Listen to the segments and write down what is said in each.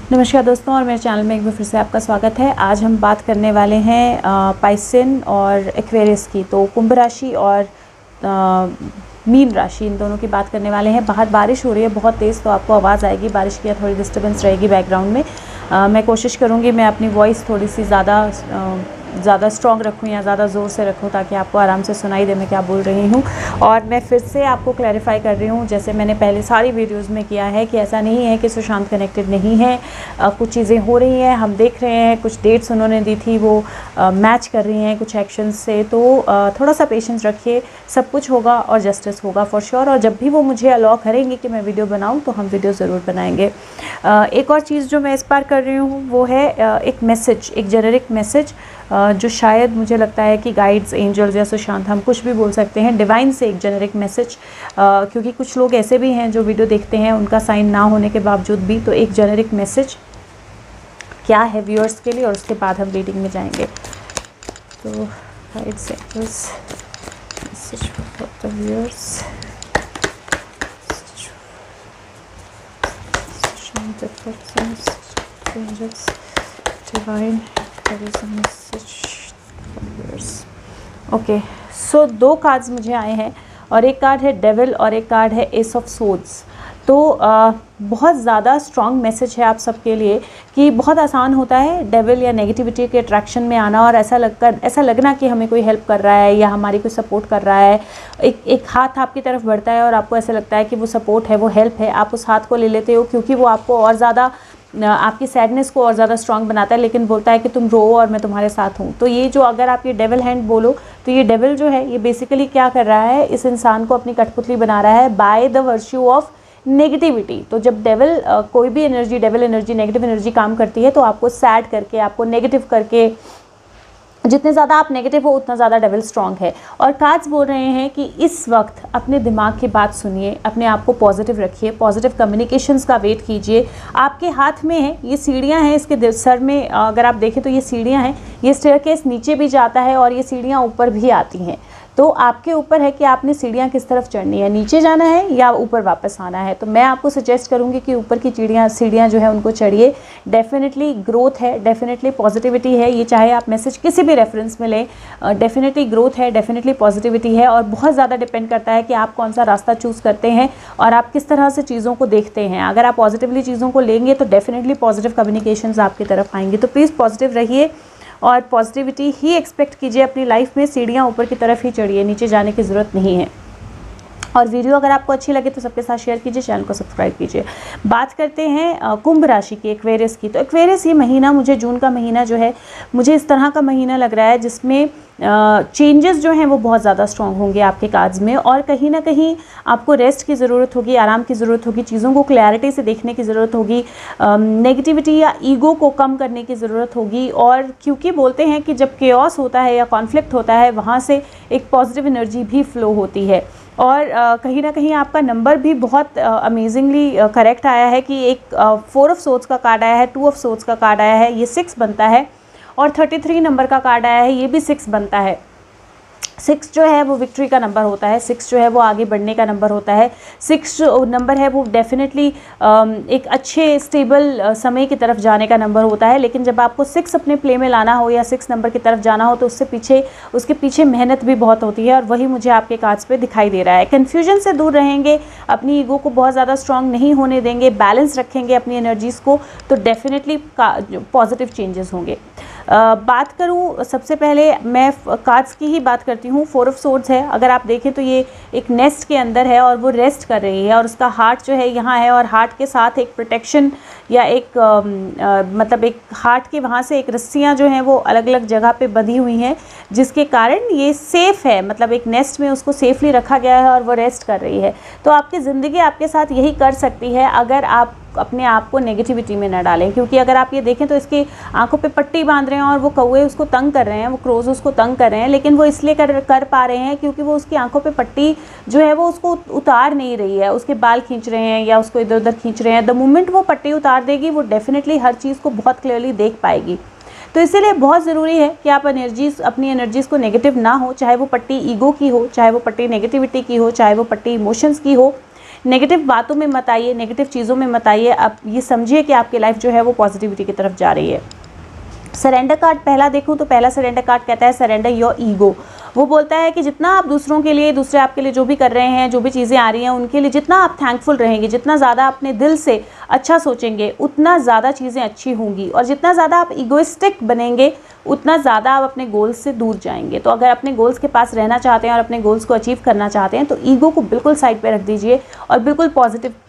नमस्कार दोस्तों, और मेरे चैनल में एक बार फिर से आपका स्वागत है। आज हम बात करने वाले हैं पाइसन और एक्वेरियस की। तो कुंभ राशि और मीन राशि, इन दोनों की बात करने वाले हैं। बाहर बारिश हो रही है बहुत तेज़, तो आपको आवाज़ आएगी बारिश की, या थोड़ी डिस्टर्बेंस रहेगी बैकग्राउंड में। मैं कोशिश करूँगी मैं अपनी वॉइस थोड़ी सी ज़्यादा स्ट्रॉन्ग रखूँ या ज़्यादा ज़ोर से रखूँ, ताकि आपको आराम से सुनाई दे मैं क्या बोल रही हूँ। और मैं फिर से आपको क्लैरिफाई कर रही हूँ, जैसे मैंने पहले सारी वीडियोज़ में किया है, कि ऐसा नहीं है कि सुशांत कनेक्टेड नहीं है। कुछ चीज़ें हो रही हैं, हम देख रहे हैं, कुछ डेट्स उन्होंने दी थी वो मैच कर रही हैं कुछ एक्शंस से। तो थोड़ा सा पेशेंस रखिए, सब कुछ होगा और जस्टिस होगा फॉर श्योर। और जब भी वो मुझे अलाउ करेंगे कि मैं वीडियो बनाऊँ, तो हम वीडियो ज़रूर बनाएंगे। एक और चीज़ जो मैं इस बार कर रही हूँ वो है एक मैसेज, एक जेनेरिक मैसेज, जो शायद मुझे लगता है कि गाइड्स, एंजल्स या सुशांत, हम कुछ भी बोल सकते हैं, डिवाइन से एक जेनेरिक मैसेज। क्योंकि कुछ लोग ऐसे भी हैं जो वीडियो देखते हैं उनका साइन ना होने के बावजूद भी। तो एक जेनेरिक मैसेज क्या है व्यूअर्स के लिए, और उसके बाद हम रीडिंग में जाएंगे। तो guides, angels, message for the viewers, Sushant, angels, divine, okay. So दो कार्ड्स मुझे आए हैं, और एक कार्ड है डेविल और एक कार्ड है एस ऑफ सोर्ड्स। तो बहुत ज़्यादा स्ट्रॉन्ग मैसेज है आप सबके लिए, कि बहुत आसान होता है डेविल या नेगेटिविटी के अट्रैक्शन में आना, और ऐसा लगना कि हमें कोई हेल्प कर रहा है या हमारी कोई सपोर्ट कर रहा है। एक हाथ आपकी तरफ बढ़ता है और आपको ऐसा लगता है कि वो सपोर्ट है, वो हेल्प है। आप उस हाथ को ले लेते हो, क्योंकि वो आपको और ज़्यादा, आपकी सैडनेस को और ज़्यादा स्ट्रॉन्ग बनाता है, लेकिन बोलता है कि तुम रो और मैं तुम्हारे साथ हूँ। तो ये जो, अगर आप ये डेविल हैंड बोलो, तो ये डेविल जो है ये बेसिकली क्या कर रहा है, इस इंसान को अपनी कठपुतली बना रहा है by the virtue of negativity. तो जब डेविल, कोई भी energy, devil energy, negative energy काम करती है, तो आपको सैड करके, आपको नेगेटिव करके, जितने ज़्यादा आप नेगेटिव हो उतना ज़्यादा डेविल स्ट्रॉन्ग है। और कार्ड्स बोल रहे हैं कि इस वक्त अपने दिमाग की बात सुनिए, अपने आप को पॉजिटिव रखिए, पॉजिटिव कम्युनिकेशंस का वेट कीजिए। आपके हाथ में है, ये सीढ़ियां हैं, इसके सर में अगर आप देखें तो ये सीढ़ियां हैं, ये स्टेयरकेस नीचे भी जाता है और ये सीढ़ियां ऊपर भी आती हैं। तो आपके ऊपर है कि आपने सीढ़ियाँ किस तरफ चढ़नी है, नीचे जाना है या ऊपर वापस आना है। तो मैं आपको सजेस्ट करूँगी कि ऊपर की सीढ़ियाँ जो है उनको चढ़िए। डेफिनेटली ग्रोथ है, डेफिनेटली पॉजिटिविटी है, ये चाहे आप मैसेज किसी भी रेफरेंस में लें, डेफिनेटली ग्रोथ है, डेफिनेटली पॉजिटिविटी है। और बहुत ज़्यादा डिपेंड करता है कि आप कौन सा रास्ता चूज़ करते हैं और आप किस तरह से चीज़ों को देखते हैं। अगर आप पॉजिटिवली चीज़ों को लेंगे तो डेफिनेटली पॉजिटिव कम्युनिकेशंस आपकी तरफ आएंगे। तो प्लीज़ पॉजिटिव रहिए और पॉजिटिविटी ही एक्सपेक्ट कीजिए अपनी लाइफ में। सीढ़ियाँ ऊपर की तरफ ही चढ़िए, नीचे जाने की ज़रूरत नहीं है। और वीडियो अगर आपको अच्छी लगे तो सबके साथ शेयर कीजिए, चैनल को सब्सक्राइब कीजिए। बात करते हैं कुंभ राशि की, एक्वेरियस की। तो एक्वेरियस ये महीना, मुझे जून का महीना जो है, मुझे इस तरह का महीना लग रहा है जिसमें चेंजेस जो हैं वो बहुत ज़्यादा स्ट्रॉन्ग होंगे आपके कार्ड्स में। और कहीं ना कहीं आपको रेस्ट की ज़रूरत होगी, आराम की ज़रूरत होगी, चीज़ों को क्लैरिटी से देखने की ज़रूरत होगी, नेगेटिविटी या ईगो को कम करने की ज़रूरत होगी। और क्योंकि बोलते हैं कि जब केओस होता है या कॉन्फ्लिक्ट होता है, वहाँ से एक पॉजिटिव एनर्जी भी फ्लो होती है। और कहीं ना कहीं आपका नंबर भी बहुत अमेजिंगली करेक्ट आया है, कि एक 4 ऑफ सोर्ड्स का कार्ड आया है, 2 ऑफ सोर्ड्स का कार्ड आया है, ये 6 बनता है। और 33 नंबर का कार्ड आया है, ये भी 6 बनता है। 6 जो है वो विक्ट्री का नंबर होता है, 6 जो है वो आगे बढ़ने का नंबर होता है। 6 जो नंबर है वो डेफिनेटली एक अच्छे स्टेबल समय की तरफ जाने का नंबर होता है। लेकिन जब आपको 6 अपने प्ले में लाना हो या 6 नंबर की तरफ जाना हो, तो उसके पीछे मेहनत भी बहुत होती है, और वही मुझे आपके कार्ड्स पे दिखाई दे रहा है। कन्फ्यूजन से दूर रहेंगे, अपनी ईगो को बहुत ज़्यादा स्ट्रांग नहीं होने देंगे, बैलेंस रखेंगे अपनी एनर्जीज़ को, तो डेफिनेटली पॉजिटिव चेंजेस होंगे। बात करूं, सबसे पहले मैं कार्ड्स की ही बात करती हूँ। 4 ऑफ सोर्ड्स है, अगर आप देखें तो ये एक नेस्ट के अंदर है और वो रेस्ट कर रही है, और उसका हार्ट जो है यहाँ है, और हार्ट के साथ एक प्रोटेक्शन या एक मतलब एक हार्ट के वहाँ से एक रस्सियाँ जो हैं वो अलग अलग जगह पे बंधी हुई हैं, जिसके कारण ये सेफ़ है, मतलब एक नेस्ट में उसको सेफली रखा गया है और वो रेस्ट कर रही है। तो आपकी ज़िंदगी आपके साथ यही कर सकती है, अगर आप अपने आप को नेगेटिविटी में न डालें। क्योंकि अगर आप ये देखें तो इसकी आंखों पे पट्टी बांध रहे हैं और वो कौवे उसको तंग कर रहे हैं, वो क्रोज उसको तंग कर रहे हैं, लेकिन वो इसलिए कर पा रहे हैं क्योंकि वो उसकी आंखों पे पट्टी जो है वो उसको उतार नहीं रही है, उसके बाल खींच रहे हैं या उसको इधर उधर खींच रहे हैं। द मोमेंट वो पट्टी उतार देगी, वो डेफिनेटली हर चीज़ को बहुत क्लियरली देख पाएगी। तो इसीलिए बहुत ज़रूरी है कि आप अपनी एनर्जीज़ को नेगेटिव ना हो, चाहे वो पट्टी ईगो की हो, चाहे वो पट्टी नेगेटिविटी की हो, चाहे वो पट्टी इमोशंस की हो, नेगेटिव बातों में मत आइए, नेगेटिव चीज़ों में मत आइए। आप ये समझिए कि आपकी लाइफ जो है वो पॉजिटिविटी की तरफ जा रही है। सरेंडर कार्ड पहला देखूं तो पहला सरेंडर कार्ड कहता है सरेंडर योर ईगो। वो बोलता है कि जितना आप दूसरों के लिए, दूसरे आपके लिए जो भी कर रहे हैं, जो भी चीज़ें आ रही हैं उनके लिए जितना आप थैंकफुल रहेंगे, जितना ज़्यादा अपने दिल से अच्छा सोचेंगे, उतना ज़्यादा चीज़ें अच्छी होंगी। और जितना ज़्यादा आप ईगोइस्टिक बनेंगे उतना ज़्यादा आप अपने गोल्स से दूर जाएंगे। तो अगर अपने गोल्स के पास रहना चाहते हैं और अपने गोल्स को अचीव करना चाहते हैं तो ईगो को बिल्कुल साइड पे रख दीजिए और बिल्कुल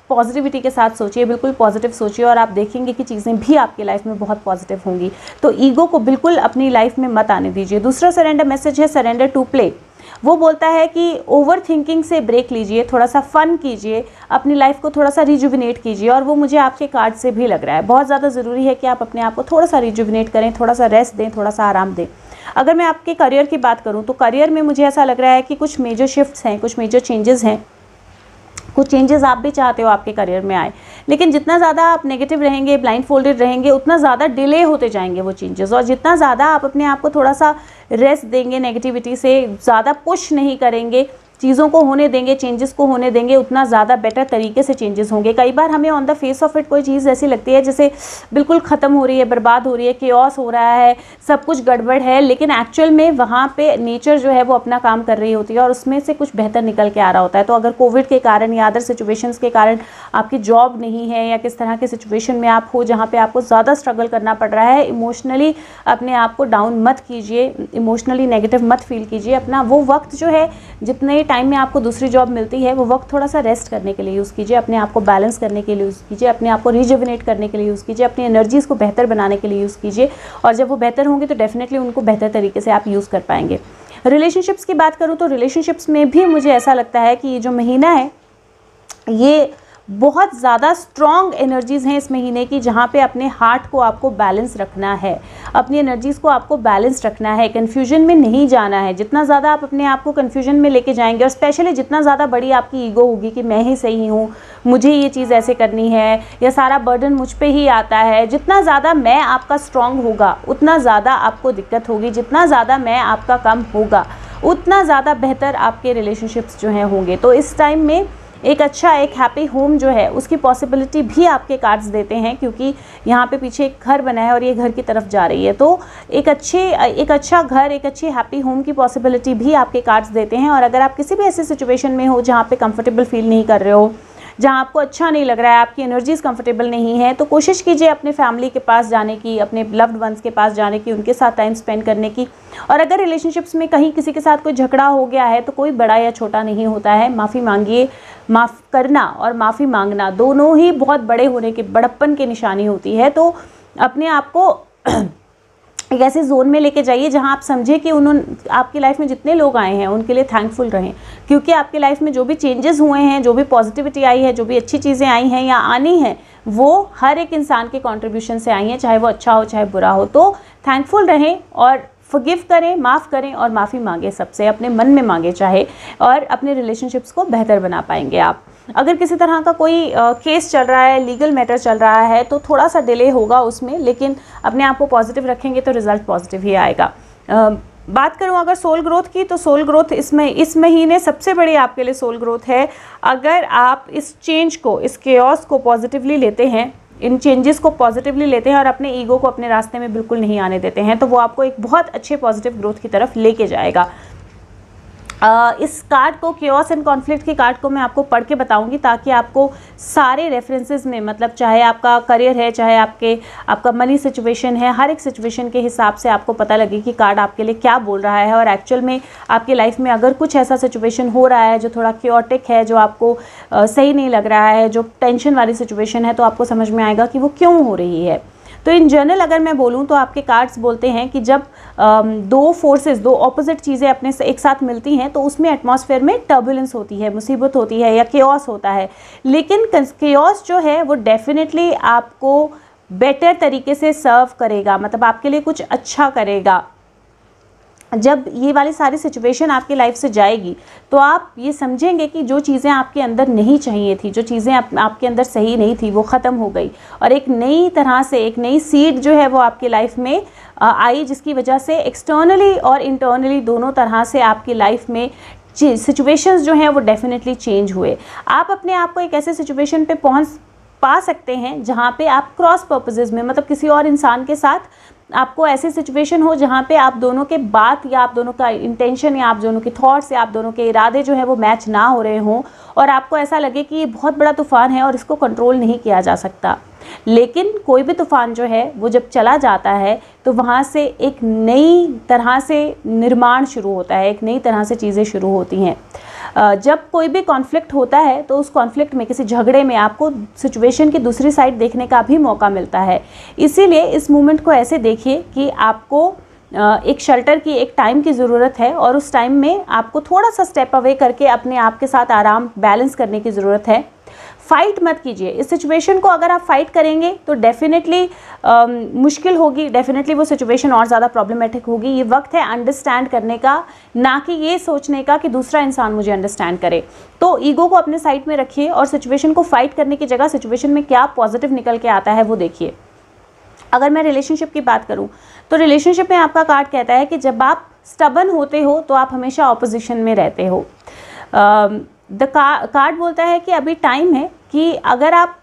पॉजिटिविटी के साथ सोचिए, बिल्कुल पॉजिटिव सोचिए और आप देखेंगे कि चीज़ें भी आपकी लाइफ में बहुत पॉजिटिव होंगी। तो ईगो को बिल्कुल अपनी लाइफ में मत आने दीजिए। दूसरा सरेंडर मैसेज है सरेंडर टू प्ले। वो बोलता है कि ओवर थिंकिंग से ब्रेक लीजिए, थोड़ा सा फन कीजिए, अपनी लाइफ को थोड़ा सा रिजुविनेट कीजिए। और वो मुझे आपके कार्ड से भी लग रहा है। बहुत ज़्यादा ज़रूरी है कि आप अपने आप को थोड़ा सा रिजुविनेट करें, थोड़ा सा रेस्ट दें, थोड़ा सा आराम दें। अगर मैं आपके करियर की बात करूँ तो करियर में मुझे ऐसा लग रहा है कि कुछ मेजर शिफ्ट्स हैं, कुछ मेजर चेंजेस हैं, कुछ चेंजेस आप भी चाहते हो आपके करियर में आए। लेकिन जितना ज़्यादा आप नेगेटिव रहेंगे, ब्लाइंड फोल्डेड रहेंगे, उतना ज़्यादा डिले होते जाएंगे वो चेंजेस। और जितना ज़्यादा आप अपने आप को थोड़ा सा रेस्ट देंगे, नेगेटिविटी से ज़्यादा पुश नहीं करेंगे, चीज़ों को होने देंगे, चेंजेस को होने देंगे, उतना ज़्यादा बेटर तरीके से चेंजेस होंगे। कई बार हमें on the face of it कोई चीज़ ऐसी लगती है जैसे बिल्कुल ख़त्म हो रही है, बर्बाद हो रही है, केओस हो रहा है, सब कुछ गड़बड़ है, लेकिन एक्चुअल में वहाँ पे नेचर जो है वो अपना काम कर रही होती है और उसमें से कुछ बेहतर निकल के आ रहा होता है। तो अगर कोविड के कारण या अदर सिचुएशंस के कारण आपकी जॉब नहीं है या किस तरह के सिचुएशन में आप हो जहाँ पे आपको ज़्यादा स्ट्रगल करना पड़ रहा है, इमोशनली अपने आप को डाउन मत कीजिए, इमोशनली नेगेटिव मत फील कीजिए। अपना वो वक्त जो है, जितने टाइम में आपको दूसरी जॉब मिलती है, वो वक्त थोड़ा सा रेस्ट करने के लिए यूज़ कीजिए, अपने आप को बैलेंस करने के लिए यूज़ कीजिए, अपने आप को रिजुविनेट करने के लिए यूज़ कीजिए, अपनी एनर्जीज़ को बेहतर बनाने के लिए यूज़ कीजिए। और जब वो बेहतर होंगे तो डेफिनेटली उनको बेहतर तरीके से आप यूज़ कर पाएंगे। रिलेशनशिप्स की बात करूँ तो रिलेशनशिप्स में भी मुझे ऐसा लगता है कि ये जो महीना है ये बहुत ज़्यादा स्ट्रॉन्ग एनर्जीज़ हैं इस महीने की, जहाँ पे अपने हार्ट को आपको बैलेंस रखना है, अपनी एनर्जीज़ को आपको बैलेंस रखना है, कन्फ्यूजन में नहीं जाना है। जितना ज़्यादा आप अपने आप को कन्फ्यूजन में लेके जाएंगे और स्पेशली जितना ज़्यादा बड़ी आपकी ईगो होगी कि मैं ही सही हूँ, मुझे ये चीज़ ऐसे करनी है या सारा बर्डन मुझ पे ही आता है, जितना ज़्यादा मैं आपका स्ट्रॉन्ग होगा उतना ज़्यादा आपको दिक्कत होगी, जितना ज़्यादा मैं आपका कम होगा उतना ज़्यादा बेहतर आपके रिलेशनशिप्स जो हैं होंगे। तो इस टाइम में एक अच्छा, एक हैप्पी होम जो है उसकी पॉसिबिलिटी भी आपके कार्ड्स देते हैं, क्योंकि यहाँ पे पीछे एक घर बना है और ये घर की तरफ जा रही है। तो एक अच्छा घर, एक अच्छी हैप्पी होम की पॉसिबिलिटी भी आपके कार्ड्स देते हैं। और अगर आप किसी भी ऐसे सिचुएशन में हो जहाँ पे कंफर्टेबल फील नहीं कर रहे हो, जहाँ आपको अच्छा नहीं लग रहा है, आपकी एनर्जीज़ कंफर्टेबल नहीं है, तो कोशिश कीजिए अपने फैमिली के पास जाने की, अपने लव्ड वंस के पास जाने की, उनके साथ टाइम स्पेंड करने की। और अगर रिलेशनशिप्स में कहीं किसी के साथ कोई झगड़ा हो गया है तो कोई बड़ा या छोटा नहीं होता है, माफ़ी मांगिए। माफ़ करना और माफ़ी मांगना दोनों ही बहुत बड़े होने के, बड़प्पन की निशानी होती है। तो अपने आप को एक ऐसे जोन में लेके जाइए जहां आप समझें कि उन्होंने आपकी लाइफ में जितने लोग आए हैं उनके लिए थैंकफुल रहें, क्योंकि आपकी लाइफ में जो भी चेंजेस हुए हैं, जो भी पॉजिटिविटी आई है, जो भी अच्छी चीज़ें आई हैं या आनी हैं, वो हर एक इंसान के कंट्रीब्यूशन से आई हैं, चाहे वो अच्छा हो चाहे बुरा हो। तो थैंकफुल रहें और फॉरगिव करें, माफ़ करें और माफ़ी मांगे सबसे, अपने मन में मांगे चाहे, और अपने रिलेशनशिप्स को बेहतर बना पाएंगे आप। अगर किसी तरह का कोई केस चल रहा है, लीगल मैटर चल रहा है, तो थोड़ा सा डिले होगा उसमें, लेकिन अपने आप को पॉजिटिव रखेंगे तो रिज़ल्ट पॉजिटिव ही आएगा। बात करूं अगर सोल ग्रोथ की, तो सोल ग्रोथ इस महीने सबसे बड़ी आपके लिए सोल ग्रोथ है। अगर आप इस चेंज को, इस केओस को पॉजिटिवली लेते हैं, इन चेंजेस को पॉजिटिवली लेते हैं और अपने ईगो को अपने रास्ते में बिल्कुल नहीं आने देते हैं, तो वो आपको एक बहुत अच्छे पॉजिटिव ग्रोथ की तरफ लेके जाएगा। इस कार्ड को, केओस एंड कॉन्फ्लिक्ट के कार्ड को मैं आपको पढ़ के बताऊंगी, ताकि आपको सारे रेफरेंसेस में, मतलब चाहे आपका करियर है, चाहे आपका मनी सिचुएशन है, हर एक सिचुएशन के हिसाब से आपको पता लगे कि कार्ड आपके लिए क्या बोल रहा है। और एक्चुअल में आपकी लाइफ में अगर कुछ ऐसा सिचुएशन हो रहा है जो थोड़ा क्योटिक है, जो आपको सही नहीं लग रहा है, जो टेंशन वाली सिचुएशन है, तो आपको समझ में आएगा कि वो क्यों हो रही है। तो इन जनरल अगर मैं बोलूँ तो आपके कार्ड्स बोलते हैं कि जब दो फोर्सेस, दो ऑपोजिट चीज़ें अपने से एक साथ मिलती हैं तो उसमें एटमॉस्फेयर में टर्बुलेंस होती है, मुसीबत होती है या केओस होता है। लेकिन केओस जो है वो डेफिनेटली आपको बेटर तरीके से सर्व करेगा, मतलब आपके लिए कुछ अच्छा करेगा। जब ये वाली सारी सिचुएशन आपकी लाइफ से जाएगी तो आप ये समझेंगे कि जो चीज़ें आपके अंदर नहीं चाहिए थी, जो चीज़ें आपके अंदर सही नहीं थी, वो ख़त्म हो गई और एक नई तरह से, एक नई सीड जो है वो आपकी लाइफ में आई, जिसकी वजह से एक्सटर्नली और इंटरनली दोनों तरह से आपकी लाइफ में सिचुएशंस जो हैं वो डेफिनेटली चेंज हुए। आप अपने आप को एक ऐसे सिचुएशन पे पा सकते हैं जहाँ पे आप क्रॉस पर्पसेस में, मतलब किसी और इंसान के साथ आपको ऐसी सिचुएशन हो जहाँ पे आप दोनों के बात या आप दोनों का इंटेंशन या आप दोनों के थॉट्स या आप दोनों के इरादे जो है वो मैच ना हो रहे हों और आपको ऐसा लगे कि ये बहुत बड़ा तूफ़ान है और इसको कंट्रोल नहीं किया जा सकता। लेकिन कोई भी तूफ़ान जो है वो जब चला जाता है तो वहाँ से एक नई तरह से निर्माण शुरू होता है, एक नई तरह से चीज़ें शुरू होती हैं। जब कोई भी कॉन्फ्लिक्ट होता है तो उस कॉन्फ्लिक्ट में, किसी झगड़े में आपको सिचुएशन की दूसरी साइड देखने का भी मौका मिलता है। इसीलिए इस मोमेंट को ऐसे देखिए कि आपको एक शेल्टर की, एक टाइम की ज़रूरत है और उस टाइम में आपको थोड़ा सा स्टेप अवे करके अपने आप के साथ आराम बैलेंस करने की ज़रूरत है। फाइट मत कीजिए इस सिचुएशन को। अगर आप फाइट करेंगे तो डेफिनेटली मुश्किल होगी, डेफिनेटली वो सिचुएशन और ज़्यादा प्रॉब्लमेटिक होगी। ये वक्त है अंडरस्टैंड करने का, ना कि ये सोचने का कि दूसरा इंसान मुझे अंडरस्टैंड करे। तो ईगो को अपने साइड में रखिए और सिचुएशन को फाइट करने की जगह सिचुएशन में क्या पॉजिटिव निकल के आता है वो देखिए। अगर मैं रिलेशनशिप की बात करूं तो रिलेशनशिप में आपका कार्ड कहता है कि जब आप स्टबन होते हो तो आप हमेशा ऑपोजिशन में रहते हो। कार्ड बोलता है कि अभी टाइम है कि अगर आप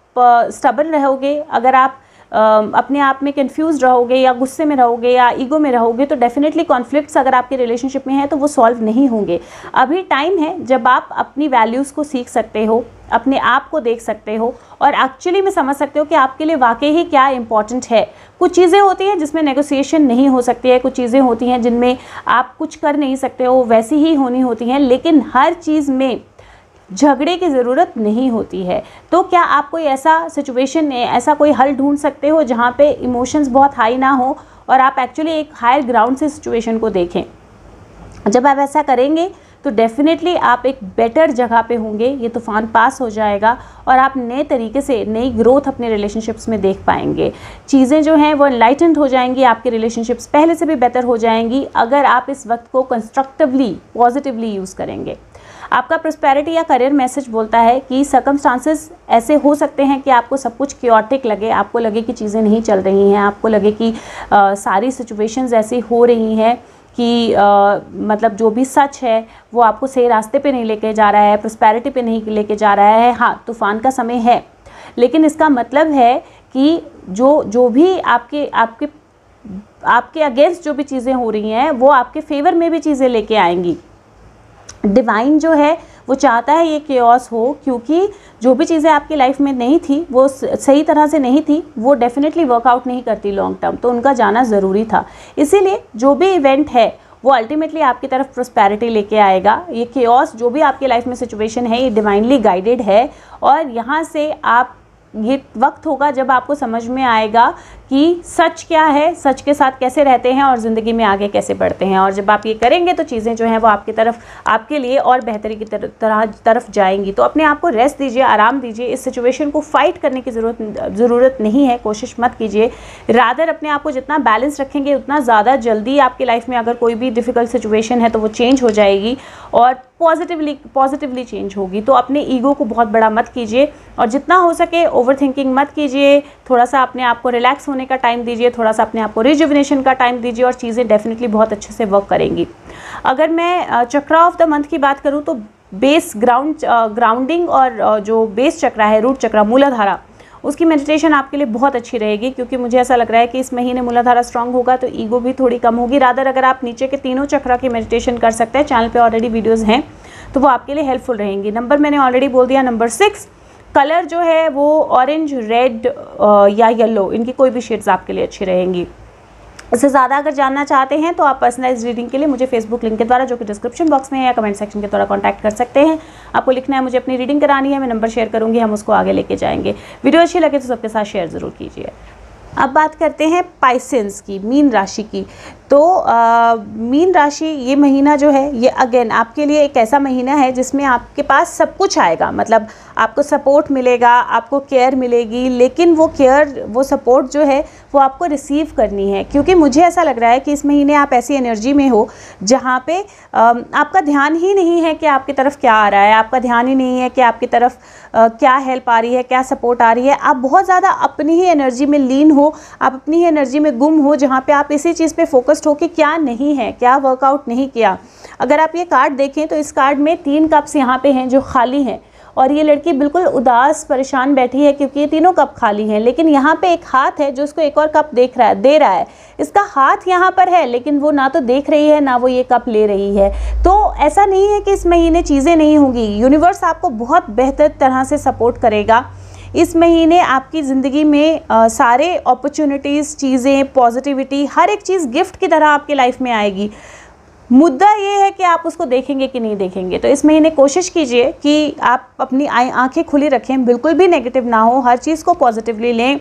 स्टबन रहोगे, अगर आप अपने आप में कंफ्यूज रहोगे या गुस्से में रहोगे या ईगो में रहोगे तो डेफिनेटली कॉन्फ्लिक्ट्स अगर आपके रिलेशनशिप में है तो वो सॉल्व नहीं होंगे। अभी टाइम है जब आप अपनी वैल्यूज़ को सीख सकते हो, अपने आप को देख सकते हो और एक्चुअली में समझ सकते हो कि आपके लिए वाकई ही क्या इंपॉर्टेंट है। कुछ चीज़ें होती हैं जिसमें नेगोशिएशन नहीं हो सकती है, कुछ चीज़ें होती हैं जिनमें आप कुछ कर नहीं सकते हो, वैसी ही होनी होती हैं, लेकिन हर चीज़ में झगड़े की ज़रूरत नहीं होती है। तो क्या आप कोई ऐसा सिचुएशन, ऐसा कोई हल ढूंढ सकते हो जहाँ पे इमोशंस बहुत हाई ना हो और आप एक्चुअली एक हायर ग्राउंड से सिचुएशन को देखें। जब आप ऐसा करेंगे तो डेफिनेटली आप एक बेटर जगह पे होंगे, ये तूफ़ान पास हो जाएगा और आप नए तरीके से नई ग्रोथ अपने रिलेशनशिप्स में देख पाएंगे। चीज़ें जो हैं वो एनलाइटेंड हो जाएंगी, आपके रिलेशनशिप्स पहले से भी बेहतर हो जाएंगी अगर आप इस वक्त को कंस्ट्रक्टिवली, पॉजिटिवली यूज़ करेंगे। आपका प्रॉस्पेरिटी या करियर मैसेज बोलता है कि सर्कमस्टांसेस ऐसे हो सकते हैं कि आपको सब कुछ क्योटिक लगे, आपको लगे कि चीज़ें नहीं चल रही हैं, आपको लगे कि सारी सिचुएशंस ऐसी हो रही हैं कि मतलब जो भी सच है वो आपको सही रास्ते पे नहीं लेके जा रहा है, प्रॉस्पेरिटी पे नहीं लेके जा रहा है। हाँ, तूफ़ान का समय है, लेकिन इसका मतलब है कि जो भी आपके अगेंस्ट जो भी चीज़ें हो रही हैं वो आपके फेवर में भी चीज़ें लेके आएंगी। डिवाइन जो है वो चाहता है ये केओस हो, क्योंकि जो भी चीज़ें आपकी लाइफ में नहीं थी, वो सही तरह से नहीं थी, वो डेफिनेटली वर्कआउट नहीं करती लॉन्ग टर्म, तो उनका जाना ज़रूरी था। इसीलिए जो भी इवेंट है वो अल्टीमेटली आपकी तरफ प्रॉस्पेरिटी लेके आएगा। ये केओस जो भी आपकी लाइफ में सिचुएशन है ये डिवाइनली गाइडेड है और यहाँ से आप, ये वक्त होगा जब आपको समझ में आएगा कि सच क्या है, सच के साथ कैसे रहते हैं और ज़िंदगी में आगे कैसे बढ़ते हैं। और जब आप ये करेंगे तो चीज़ें जो हैं वो आपकी तरफ, आपके लिए और बेहतरी की तरफ जाएंगी। तो अपने आप को रेस्ट दीजिए, आराम दीजिए। इस सिचुएशन को फाइट करने की ज़रूरत नहीं है, कोशिश मत कीजिए। रादर अपने आप को जितना बैलेंस रखेंगे उतना ज़्यादा जल्दी आपकी लाइफ में अगर कोई भी डिफ़िकल्ट सिचुएशन है तो वो चेंज हो जाएगी और पॉजिटिवली चेंज होगी। तो अपने ईगो को बहुत बड़ा मत कीजिए और जितना हो सके ओवरथिंकिंग मत कीजिए। थोड़ा सा अपने आप को रिलैक्स होने का टाइम दीजिए, थोड़ा सा अपने आप को रिजुविनेशन का टाइम दीजिए और चीज़ें डेफिनेटली बहुत अच्छे से वर्क करेंगी। अगर मैं चक्रा ऑफ द मंथ की बात करूँ तो बेस ग्राउंडिंग और जो बेस चक्रा है, रूट चक्रा, मूलाधारा, उसकी मेडिटेशन आपके लिए बहुत अच्छी रहेगी, क्योंकि मुझे ऐसा लग रहा है कि इस महीने मूलाधारा स्ट्रांग होगा तो ईगो भी थोड़ी कम होगी। रादर अगर आप नीचे के तीनों चक्रा की मेडिटेशन कर सकते हैं, चैनल पे ऑलरेडी वीडियोस हैं, तो वो आपके लिए हेल्पफुल रहेंगी। नंबर मैंने ऑलरेडी बोल दिया, नंबर 6। कलर जो है वो ऑरेंज, रेड या येलो, इनकी कोई भी शेड्स आपके लिए अच्छी रहेंगी। इससे ज़्यादा अगर जानना चाहते हैं तो आप पर्सनलाइज रीडिंग के लिए मुझे फेसबुक लिंक के द्वारा, जो कि डिस्क्रिप्शन बॉक्स में है, या कमेंट सेक्शन के द्वारा कांटेक्ट कर सकते हैं। आपको लिखना है मुझे अपनी रीडिंग करानी है, मैं नंबर शेयर करूँगी, हम उसको आगे लेके जाएंगे। वीडियो अच्छी लगे तो सबके साथ शेयर ज़रूर कीजिए। अब बात करते हैं पाइसेंस की, मीन राशि की। तो मीन राशि, ये महीना जो है ये अगेन आपके लिए एक ऐसा महीना है जिसमें आपके पास सब कुछ आएगा। मतलब आपको सपोर्ट मिलेगा, आपको केयर मिलेगी, लेकिन वो केयर, वो सपोर्ट जो है वो आपको रिसीव करनी है। क्योंकि मुझे ऐसा लग रहा है कि इस महीने आप ऐसी एनर्जी में हो जहाँ पे आपका ध्यान ही नहीं है कि आपकी तरफ क्या आ रहा है, आपका ध्यान ही नहीं है कि आपकी तरफ क्या हेल्प आ रही है, क्या सपोर्ट आ रही है। आप बहुत ज़्यादा अपनी ही एनर्जी में लीन हो, आप अपनी ही एनर्जी में गुम हो, जहाँ पे आप इसी चीज़ पे फोकस फोकस्ड हो कि क्या नहीं है, क्या वर्कआउट नहीं किया। अगर आप ये कार्ड देखें तो इस कार्ड में 3 कप्स यहाँ पे हैं जो खाली हैं, और ये लड़की बिल्कुल उदास परेशान बैठी है क्योंकि ये तीनों कप खाली हैं। लेकिन यहाँ पे एक हाथ है जो उसको एक और कप दे रहा है। इसका हाथ यहाँ पर है लेकिन वो ना तो देख रही है ना वो ये कप ले रही है। तो ऐसा नहीं है कि इस महीने चीज़ें नहीं होंगी, यूनिवर्स आपको बहुत बेहतर तरह से सपोर्ट करेगा। इस महीने आपकी ज़िंदगी में सारे अपॉर्चुनिटीज़, चीज़ें, पॉजिटिविटी, हर एक चीज़ गिफ्ट की तरह आपकी लाइफ में आएगी। मुद्दा ये है कि आप उसको देखेंगे कि नहीं देखेंगे। तो इस महीने कोशिश कीजिए कि आप अपनी आंखें खुली रखें, बिल्कुल भी नेगेटिव ना हो, हर चीज़ को पॉजिटिवली लें,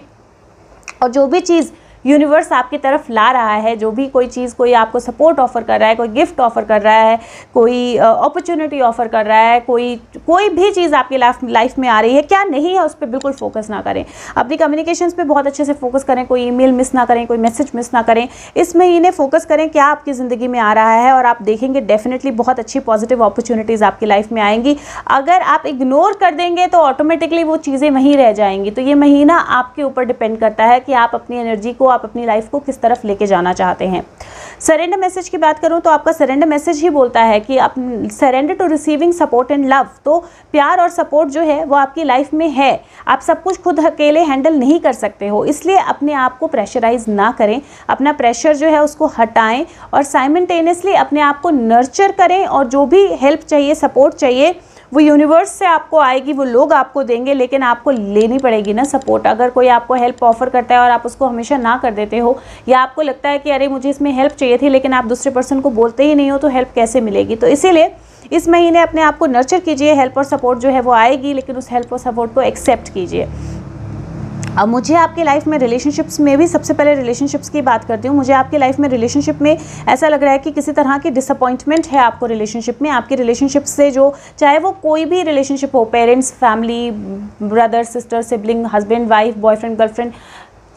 और जो भी चीज़ यूनिवर्स आपकी तरफ ला रहा है, जो भी कोई चीज़, कोई आपको सपोर्ट ऑफ़र कर रहा है, कोई गिफ्ट ऑफ़र कर रहा है, कोई अपॉर्चुनिटी ऑफ़र कर रहा है, कोई भी चीज़ आपकी लाइफ में आ रही है, क्या नहीं है उस पर बिल्कुल फोकस ना करें। अपनी कम्युनिकेशंस पे बहुत अच्छे से फोकस करें, कोई ईमेल मिस ना करें, कोई मैसेज मिस ना करें। इस महीने फोकस करें क्या आपकी ज़िंदगी में आ रहा है, और आप देखेंगे डेफिनेटली बहुत अच्छी पॉजिटिव अपॉर्चुनिटीज़ आपकी लाइफ में आएंगी। अगर आप इग्नोर कर देंगे तो ऑटोमेटिकली वो चीज़ें वहीं रह जाएंगी। तो ये महीना आपके ऊपर डिपेंड करता है कि आप अपनी एनर्जी को, आप अपनी लाइफ को किस तरफ लेके जाना चाहते हैं। सरेंडर मैसेज की बात करूं तो आपका सरेंडर मैसेज ही बोलता है कि आप surrender to receiving support and love. तो प्यार और सपोर्ट जो है वो आपकी लाइफ में है। आप सब कुछ खुद अकेले हैंडल नहीं कर सकते हो, इसलिए अपने आप को प्रेशराइज ना करें, अपना प्रेशर जो है उसको हटाएं, और साइमल्टेनियसली अपने आप को नर्चर करें। और जो भी हेल्प चाहिए, सपोर्ट चाहिए, वो यूनिवर्स से आपको आएगी, वो लोग आपको देंगे, लेकिन आपको लेनी पड़ेगी ना सपोर्ट। अगर कोई आपको हेल्प ऑफर करता है और आप उसको हमेशा ना कर देते हो, या आपको लगता है कि अरे मुझे इसमें हेल्प चाहिए थी, लेकिन आप दूसरे पर्सन को बोलते ही नहीं हो, तो हेल्प कैसे मिलेगी। तो इसीलिए इस महीने अपने आप को नर्चर कीजिए। हेल्प और सपोर्ट जो है वो आएगी, लेकिन उस हेल्प और सपोर्ट को एक्सेप्ट कीजिए। अब मुझे आपकी लाइफ में रिलेशनशिप्स में भी, सबसे पहले रिलेशनशिप्स की बात करती हूँ। मुझे आपकी लाइफ में रिलेशनशिप में ऐसा लग रहा है कि किसी तरह की डिसअपॉइंटमेंट है आपको रिलेशनशिप में। आपकी रिलेशनशिप से जो, चाहे वो कोई भी रिलेशनशिप हो, parents, family, brother, sister, sibling, husband, wife, boyfriend, girlfriend,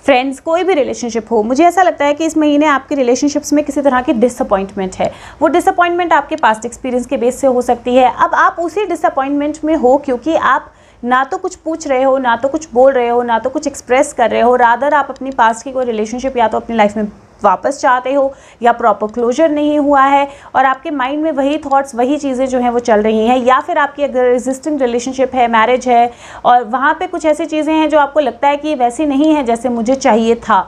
friends, कोई भी रिलेशनशिप हो, मुझे ऐसा लगता है कि इस महीने आपकी रिलेशनशिप्स में किसी तरह की डिसअपॉइंटमेंट है। वो डिसअपॉइंटमेंट आपके पास्ट एक्सपीरियंस के बेस से हो सकती है। अब आप उसी डिसअपॉइंटमेंट में हो क्योंकि आप ना तो कुछ पूछ रहे हो, ना तो कुछ बोल रहे हो, ना तो कुछ एक्सप्रेस कर रहे हो। रादर आप अपनी पास्ट की कोई रिलेशनशिप या तो अपनी लाइफ में वापस चाहते हो, या प्रॉपर क्लोजर नहीं हुआ है, और आपके माइंड में वही थॉट्स, वही चीज़ें जो हैं वो चल रही हैं। या फिर आपकी अगर एग्जिस्टिंग रिलेशनशिप है, मैरिज है, और वहाँ पे कुछ ऐसी चीज़ें हैं जो आपको लगता है कि वैसी नहीं है जैसे मुझे चाहिए था।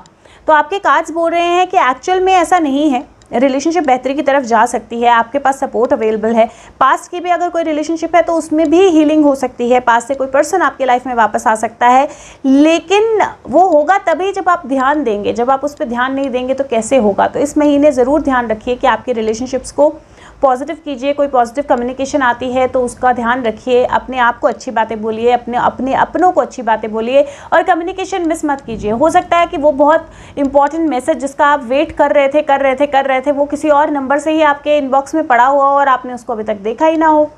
तो आपके कार्ड्स बोल रहे हैं कि एक्चुअल में ऐसा नहीं है, रिलेशनशिप बेहतरी की तरफ जा सकती है, आपके पास सपोर्ट अवेलेबल है। पास्ट की भी अगर कोई रिलेशनशिप है तो उसमें भी हीलिंग हो सकती है, पास्ट से कोई पर्सन आपके लाइफ में वापस आ सकता है, लेकिन वो होगा तभी जब आप ध्यान देंगे। जब आप उस पर ध्यान नहीं देंगे तो कैसे होगा। तो इस महीने ज़रूर ध्यान रखिए कि आपके रिलेशनशिप्स को पॉजिटिव कीजिए। कोई पॉजिटिव कम्युनिकेशन आती है तो उसका ध्यान रखिए, अपने आप को अच्छी बातें बोलिए, अपने अपनों को अच्छी बातें बोलिए, और कम्युनिकेशन मिस मत कीजिए। हो सकता है कि वो बहुत इंपॉर्टेंट मैसेज जिसका आप वेट कर रहे थे वो किसी और नंबर से ही आपके इनबॉक्स में पड़ा हुआ हो और आपने उसको अभी तक देखा ही ना हो।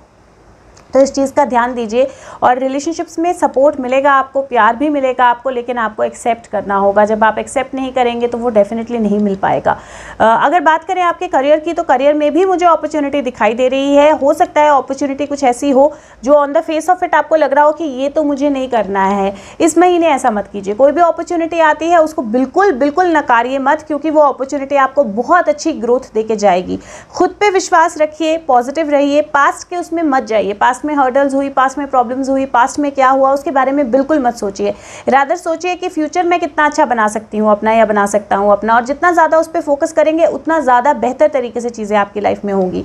तो इस चीज़ का ध्यान दीजिए। और रिलेशनशिप्स में सपोर्ट मिलेगा आपको, प्यार भी मिलेगा आपको, लेकिन आपको एक्सेप्ट करना होगा। जब आप एक्सेप्ट नहीं करेंगे तो वो डेफिनेटली नहीं मिल पाएगा। अगर बात करें आपके करियर की, तो करियर में भी मुझे अपॉर्चुनिटी दिखाई दे रही है। हो सकता है अपॉर्चुनिटी कुछ ऐसी हो जो on the face of it आपको लग रहा हो कि ये तो मुझे नहीं करना है। इस महीने ऐसा मत कीजिए। कोई भी अपॉर्चुनिटी आती है उसको बिल्कुल नकारिए मत, क्योंकि वो अपॉर्चुनिटी आपको बहुत अच्छी ग्रोथ देके जाएगी। खुद पे विश्वास रखिए, पॉजिटिव रहिए, पास्ट के उसमें मत जाइए। पास्ट में हर्डल्स हुई, पास्ट में प्रॉब्लम्स हुई, पास्ट में क्या हुआ उसके बारे में बिल्कुल मत सोचिए। रादर सोचिए कि फ्यूचर में कितना अच्छा बना सकती हूँ अपना, या बना सकता हूँ अपना। और जितना ज़्यादा उस पर फोकस करेंगे उतना ज़्यादा बेहतर तरीके से चीज़ें आपकी लाइफ में होंगी।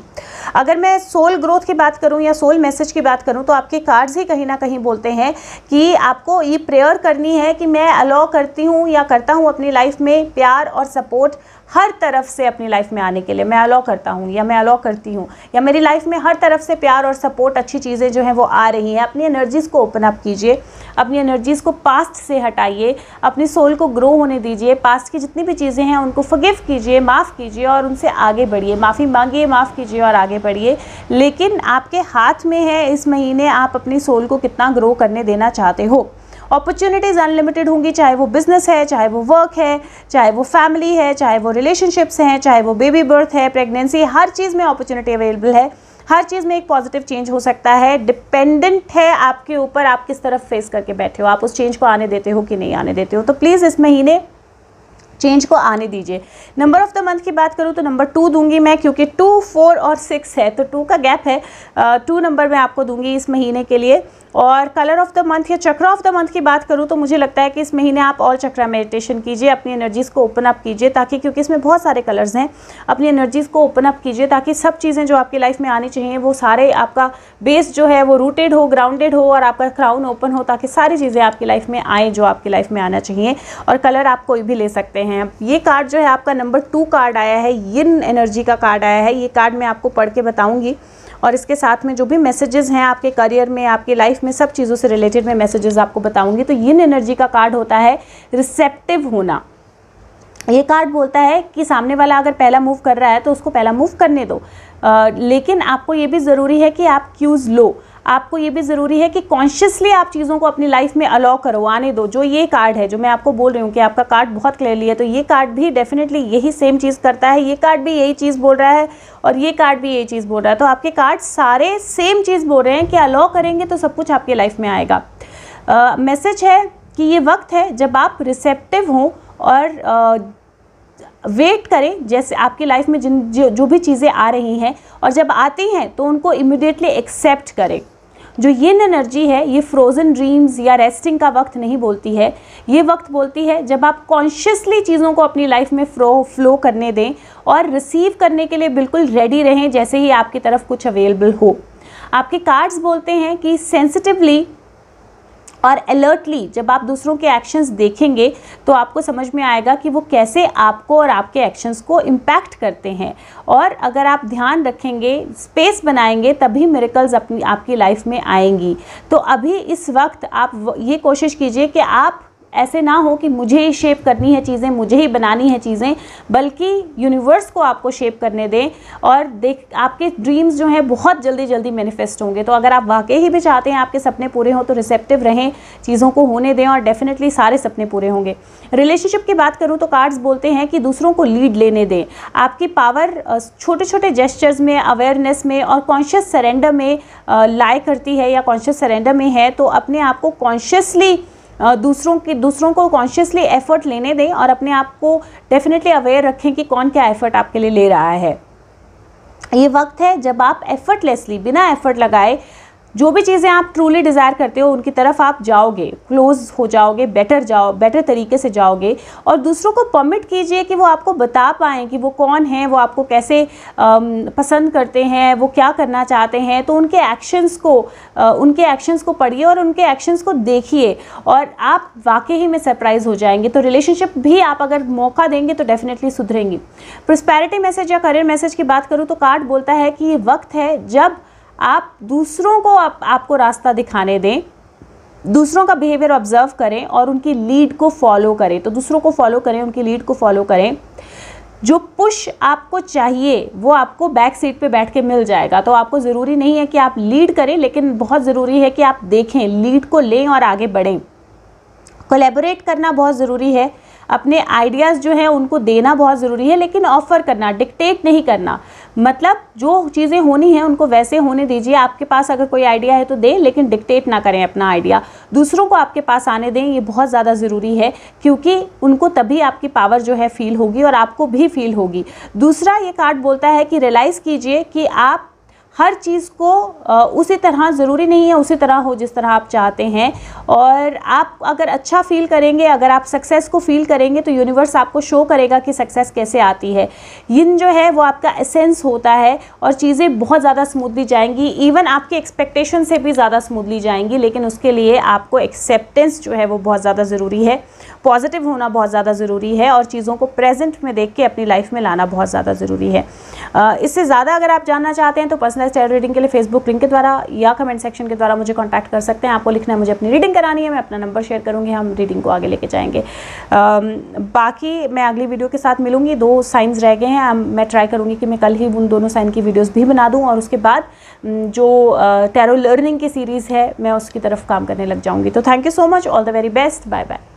अगर मैं सोल ग्रोथ की बात करूँ या सोल मैसेज की बात करूँ, तो आपके कार्ड्स ही कहीं ना कहीं बोलते हैं कि आपको ये प्रेयर करनी है कि मैं अलाउ करती हूँ या करता हूँ अपनी लाइफ में प्यार और सपोर्ट हर तरफ से अपनी लाइफ में आने के लिए। मैं अलाउ करता हूँ या मैं अलाउ करती हूँ, या मेरी लाइफ में हर तरफ से प्यार और सपोर्ट, अच्छी चीज़ें जो हैं वो आ रही हैं। अपनी एनर्जीज़ को ओपन अप कीजिए, अपनी एनर्जीज़ को पास्ट से हटाइए, अपनी सोल को ग्रो होने दीजिए। पास्ट की जितनी भी चीज़ें हैं उनको फॉरगिव कीजिए, माफ़ कीजिए और उनसे आगे बढ़िए। माफ़ी मांगिए, माफ़ कीजिए और आगे बढ़िए। लेकिन आपके हाथ में है इस महीने आप अपनी सोल को कितना ग्रो करने देना चाहते हो। अपॉर्चुनिटीज़ अनलिमिटेड होंगी, चाहे वो बिजनेस है, चाहे वो वर्क है, चाहे वो फैमिली है, चाहे वो रिलेशनशिप्स हैं, चाहे वो बेबी बर्थ है, प्रेगनेंसी, हर चीज़ में अपॉर्चुनिटी अवेलेबल है। हर चीज़ में एक पॉजिटिव चेंज हो सकता है। डिपेंडेंट है आपके ऊपर, आप किस तरफ फेस करके बैठे हो, आप उस चेंज को आने देते हो कि नहीं आने देते हो। तो प्लीज़ इस महीने चेंज को आने दीजिए। नंबर ऑफ द मंथ की बात करूँ तो नंबर 2 दूंगी मैं, क्योंकि 2, 4 और 6 है तो 2 का गैप है। 2 नंबर मैं आपको दूंगी इस महीने के लिए। और कलर ऑफ द मंथ या चक्र ऑफ द मंथ की बात करूँ तो मुझे लगता है कि इस महीने आप और चक्रा मेडिटेशन कीजिए, अपनी एनर्जीज़ को ओपन अप कीजिए, ताकि, क्योंकि इसमें बहुत सारे कलर्स हैं, अपनी एनर्जीज़ को ओपन अप कीजिए ताकि सब चीज़ें जो आपकी लाइफ में आनी चाहिए वो सारे, आपका बेस जो है वो रूटेड हो, ग्राउंडेड हो और आपका क्राउन ओपन हो, ताकि सारी चीज़ें आपकी लाइफ में आएँ जो आपकी लाइफ में आना चाहिए। और कलर आप कोई भी ले सकते हैं। ये कार्ड जो है आपका नंबर 2 कार्ड आया है, यिन एनर्जी का कार्ड आया है। ये कार्ड मैं आपको पढ़ के बताऊंगी और इसके साथ में जो भी मैसेजेस हैं आपके करियर में, आपके लाइफ में, सब चीज़ों से रिलेटेड मैं मैसेजेस आपको बताऊंगी। तो यिन एनर्जी का कार्ड होता है रिसेप्टिव होना। ये कार्ड बोलता है कि सामने वाला अगर पहला मूव कर रहा है तो उसको पहला मूव करने दो, लेकिन आपको ये भी ज़रूरी है कि आप क्यूज़ लो। आपको ये भी ज़रूरी है कि कॉन्शियसली आप चीज़ों को अपनी लाइफ में अलाउ करो, आने दो। जो ये कार्ड है जो मैं आपको बोल रही हूँ कि आपका कार्ड बहुत क्लियरली है, तो ये कार्ड भी डेफिनेटली यही सेम चीज़ करता है। ये कार्ड भी यही चीज़ बोल रहा है और ये कार्ड भी यही चीज़ बोल रहा है। तो आपके कार्ड सारे सेम चीज़ बोल रहे हैं कि अलाउ करेंगे तो सब कुछ आपकी लाइफ में आएगा। मैसेज है कि ये वक्त है जब आप रिसेप्टिव हों और वेट करें, जैसे आपकी लाइफ में जो भी चीज़ें आ रही हैं और जब आती हैं तो उनको इमिडिएटली एक्सेप्ट करें। जो यिन एनर्जी है ये फ्रोज़न ड्रीम्स या रेस्टिंग का वक्त नहीं बोलती है। ये वक्त बोलती है जब आप कॉन्शियसली चीज़ों को अपनी लाइफ में फ्लो करने दें और रिसीव करने के लिए बिल्कुल रेडी रहें जैसे ही आपकी तरफ कुछ अवेलेबल हो। आपके कार्ड्स बोलते हैं कि सेंसिटिवली और अलर्टली जब आप दूसरों के एक्शंस देखेंगे तो आपको समझ में आएगा कि वो कैसे आपको और आपके एक्शंस को इम्पैक्ट करते हैं। और अगर आप ध्यान रखेंगे, स्पेस बनाएंगे, तभी मिरेकल्स आपकी लाइफ में आएंगी। तो अभी इस वक्त आप ये कोशिश कीजिए कि आप ऐसे ना हो कि मुझे ही शेप करनी है चीज़ें, मुझे ही बनानी है चीज़ें, बल्कि यूनिवर्स को आपको शेप करने दें और आपके ड्रीम्स जो हैं बहुत जल्दी जल्दी मैनिफेस्ट होंगे। तो अगर आप वाकई ही भी चाहते हैं आपके सपने पूरे हों तो रिसेप्टिव रहें, चीज़ों को होने दें और डेफिनेटली सारे सपने पूरे होंगे। रिलेशनशिप की बात करूँ तो कार्ड्स बोलते हैं कि दूसरों को लीड लेने दें। आपकी पावर छोटे छोटे जेस्चर्स में, अवेयरनेस में और कॉन्शियस सरेंडर में लाई करती है या कॉन्शियस सरेंडर में है। तो अपने आप को कॉन्शियसली दूसरों को कॉन्शियसली एफर्ट लेने दें और अपने आप को डेफिनेटली अवेयर रखें कि कौन क्या एफर्ट आपके लिए ले रहा है। ये वक्त है जब आप एफर्टलेसली, बिना एफर्ट लगाए, जो भी चीज़ें आप ट्रूली डिज़ायर करते हो उनकी तरफ आप जाओगे, क्लोज हो जाओगे, बेटर तरीके से जाओगे। और दूसरों को परमिट कीजिए कि वो आपको बता पाएँ कि वो कौन हैं, वो आपको कैसे पसंद करते हैं, वो क्या करना चाहते हैं। तो उनके एक्शंस को पढ़िए और उनके एक्शंस को देखिए और आप वाकई ही में सरप्राइज़ हो जाएंगे। तो रिलेशनशिप भी आप अगर मौका देंगे तो डेफिनेटली सुधरेंगी। प्रॉस्पेरिटी मैसेज या करियर मैसेज की बात करूँ तो कार्ड बोलता है कि ये वक्त है जब आप दूसरों को आपको रास्ता दिखाने दें, दूसरों का बिहेवियर ऑब्जर्व करें और उनकी लीड को फॉलो करें। तो दूसरों को फॉलो करें, उनकी लीड को फॉलो करें। जो पुश आपको चाहिए वो आपको बैक सीट पे बैठ के मिल जाएगा। तो आपको ज़रूरी नहीं है कि आप लीड करें, लेकिन बहुत ज़रूरी है कि आप देखें, लीड को लें और आगे बढ़ें। कोलैबोरेट करना बहुत ज़रूरी है, अपने आइडियाज़ जो हैं उनको देना बहुत ज़रूरी है, लेकिन ऑफ़र करना, डिक्टेट नहीं करना। मतलब जो चीज़ें होनी हैं उनको वैसे होने दीजिए। आपके पास अगर कोई आइडिया है तो दें, लेकिन डिक्टेट ना करें अपना आइडिया, दूसरों को आपके पास आने दें। ये बहुत ज़्यादा ज़रूरी है क्योंकि उनको तभी आपकी पावर जो है फील होगी और आपको भी फील होगी। दूसरा, ये कार्ड बोलता है कि रियलाइज़ कीजिए कि आप हर चीज़ को उसी तरह, ज़रूरी नहीं है उसी तरह हो जिस तरह आप चाहते हैं। और आप अगर अच्छा फील करेंगे, अगर आप सक्सेस को फील करेंगे तो यूनिवर्स आपको शो करेगा कि सक्सेस कैसे आती है। यिन जो है वो आपका एसेंस होता है और चीज़ें बहुत ज़्यादा स्मूथली जाएंगी, इवन आपकी एक्सपेक्टेशन से भी ज़्यादा स्मूथली जाएंगी। लेकिन उसके लिए आपको एक्सेप्टेंस जो है वो बहुत ज़्यादा ज़रूरी है, पॉजिटिव होना बहुत ज़्यादा ज़रूरी है और चीज़ों को प्रेजेंट में देख के अपनी लाइफ में लाना बहुत ज़्यादा ज़रूरी है। इससे ज़्यादा अगर आप जानना चाहते हैं तो पर्सनल टैरो रीडिंग के लिए फेसबुक लिंक के द्वारा या कमेंट सेक्शन के द्वारा मुझे कांटेक्ट कर सकते हैं। आपको लिखना है मुझे अपनी रीडिंग करानी है, मैं अपना नंबर शेयर करूँगी, हम रीडिंग को आगे लेके जाएंगे। बाकी मैं अगली वीडियो के साथ मिलूँगी। 2 साइंस रह गए हैं, मैं ट्राई करूँगी कि मैं कल ही उन दोनों साइन की वीडियोज़ भी बना दूँ और उसके बाद जो टैरो लर्निंग की सीरीज़ है मैं उसकी तरफ काम करने लग जाऊँगी। तो thank you so much, all the very best, bye bye.